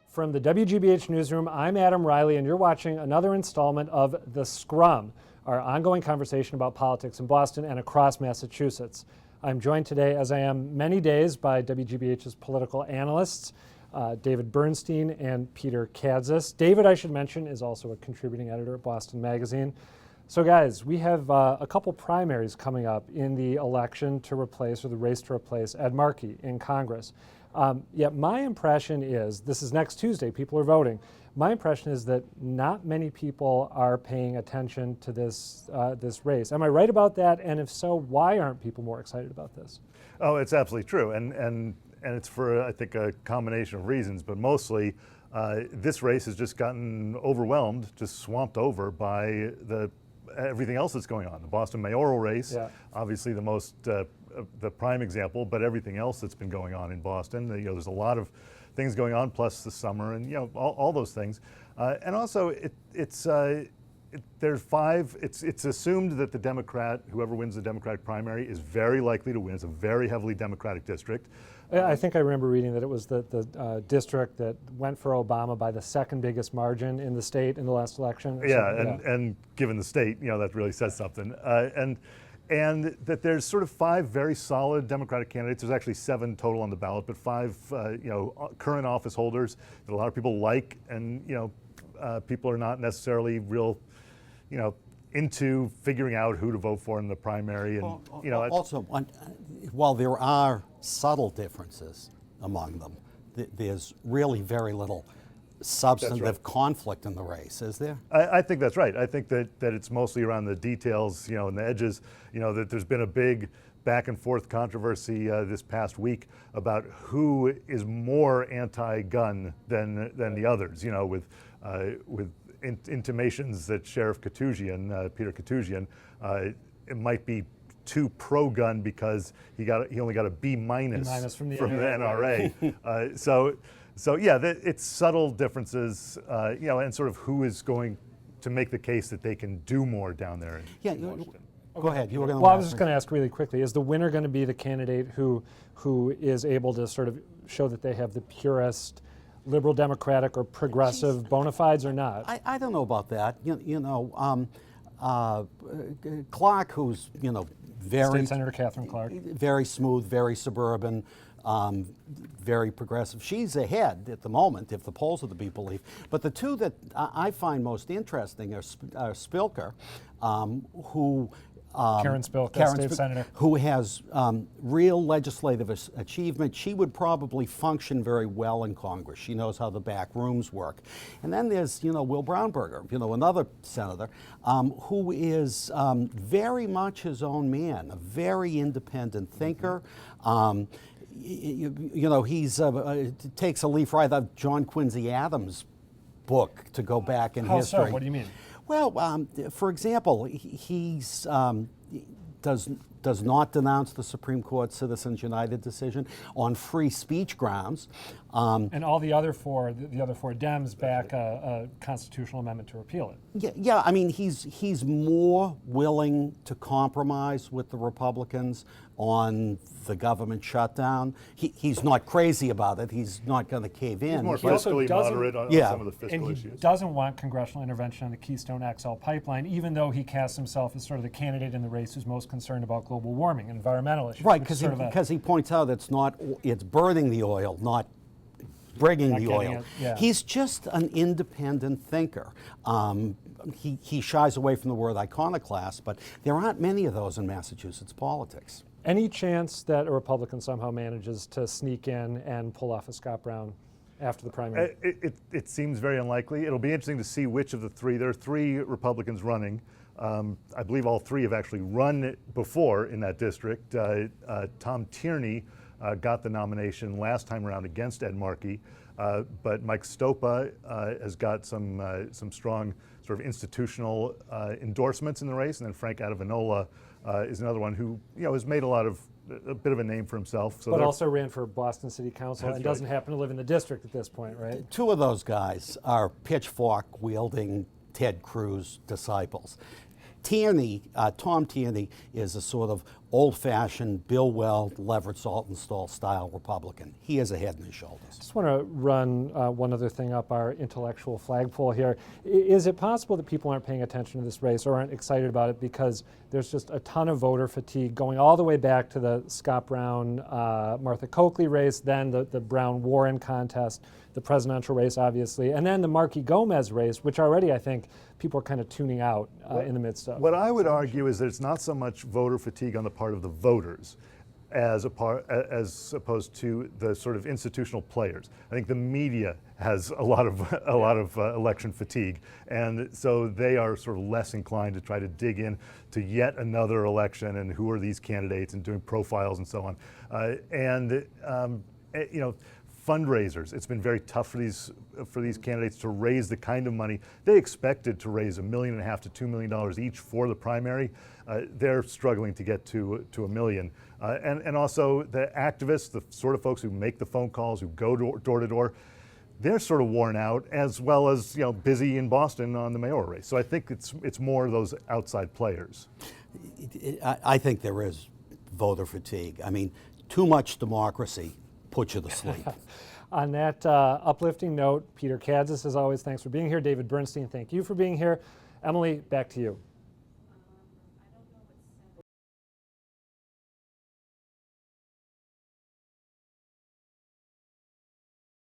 From the WGBH Newsroom, I'm Adam Reilly, and you're watching another installment of The Scrum, our ongoing conversation about politics in Boston and across Massachusetts. I'm joined today, as I am many days, by WGBH's political analysts, David Bernstein and Peter Kadzis. David, I should mention, is also a contributing editor at Boston Magazine. So guys, we have a couple primaries coming up in the election to replace, or the race to replace, Ed Markey in Congress. Yet my impression is, this is next Tuesday, people are voting. My impression is that not many people are paying attention to this race. Am I right about that? And if so, why aren't people more excited about this? Oh, it's absolutely true. And it's for, I think, a combination of reasons, but mostly this race has just gotten overwhelmed, just swamped over by everything else that's going on. The Boston mayoral race, obviously the most, the prime example, but everything else that's been going on in Boston. There's a lot of things going on, plus the summer, and all those things. And also, there's five. It's assumed that the Democrat, whoever wins the Democratic primary, is very likely to win. It's a very heavily Democratic district. I think I remember reading that it was the district that went for Obama by the second biggest margin in the state in the last election. And given the state, that really says something. And that there's sort of five very solid Democratic candidates. There's actually 7 total on the ballot, but 5 current office holders that a lot of people like, and people are not necessarily real into figuring out who to vote for in the primary. And also, while there are subtle differences among them, there's really very little substantive conflict in the race, is there? I think that's right. I think that it's mostly around the details, and the edges. That there's been a big back and forth controversy this past week about who is more anti-gun than the others. With intimations that Sheriff Kadzis, Peter Kadzis, it might be too pro-gun because he only got a B- from the NRA. So yeah, it's subtle differences, and sort of who is going to make the case that they can do more down there in Washington. Go ahead. You were going to. Well, I was just going to ask really quickly: is the winner going to be the candidate who is able to sort of show that they have the purest liberal democratic or progressive bona fides, or not? I don't know about that. Clark, who's very State Senator Catherine Clark, very smooth, very suburban. Very progressive. She's ahead at the moment, if the polls are to be believed. But the two that I find most interesting are Spilker, who Karen Spilker, State Senator, who has real legislative achievement. She would probably function very well in Congress. She knows how the back rooms work. And then there's, Will Brownberger, another senator, who is very much his own man, a very independent thinker. He's takes a leaf right out of John Quincy Adams' book to go back in history. How so? What do you mean? Well, for example, he's does not denounce the Supreme Court Citizens United decision on free speech grounds. And all the other four Dems back a constitutional amendment to repeal it. Yeah. I mean, he's more willing to compromise with the Republicans on the government shutdown. He's not crazy about it. He's not going to cave in. He's more fiscally moderate on some of the fiscal issues. And he doesn't want congressional intervention on the Keystone XL pipeline, even though he casts himself as sort of the candidate in the race who's most concerned about global warming, environmental issues. Right, because he points out it's burning the oil, not bringing the oil. He's just an independent thinker. He shies away from the word iconoclast, but there aren't many of those in Massachusetts politics. Any chance that a Republican somehow manages to sneak in and pull off a Scott Brown after the primary? It seems very unlikely. It'll be interesting to see which of the three. There are 3 Republicans running. I believe all 3 have actually run before in that district. Tom Tierney got the nomination last time around against Ed Markey, but Mike Stopa has got some strong sort of institutional endorsements in the race, and then Frank Adavanola is another one who has made a bit of a name for himself. But also ran for Boston City Council and doesn't happen to live in the district at this point, right? 2 of those guys are pitchfork-wielding Ted Cruz disciples. Tom Tierney is a sort of old-fashioned Bill Weld, Leverett Saltonstall style Republican. He has a head and his shoulders. Just want to run one other thing up our intellectual flagpole here. Is it possible that people aren't paying attention to this race or aren't excited about it because there's just a ton of voter fatigue going all the way back to the Scott Brown, Martha Coakley race, then the Brown-Warren contest, the presidential race, obviously, and then the Markey-Gomez race, which already I think people are kind of tuning out in the midst of. What I would argue is that it's not so much voter fatigue on the part of the voters as opposed to the sort of institutional players. I think the media has a lot of election fatigue, and so they are sort of less inclined to try to dig in to yet another election and who are these candidates and doing profiles and so on. You know, fundraisers. It's been very tough for these candidates to raise the kind of money they expected to raise $1.5 million to $2 million each for the primary. They're struggling to get to $1 million. And also the activists, the sort of folks who make the phone calls, who go door to door, they're sort of worn out, as well as, you know, busy in Boston on the mayoral race. So I think it's more of those outside players. I think there is voter fatigue. I mean, too much democracy puts you to sleep. On that uplifting note, Peter Kadzis, as always, thanks for being here. David Bernstein, thank you for being here. Emily, back to you.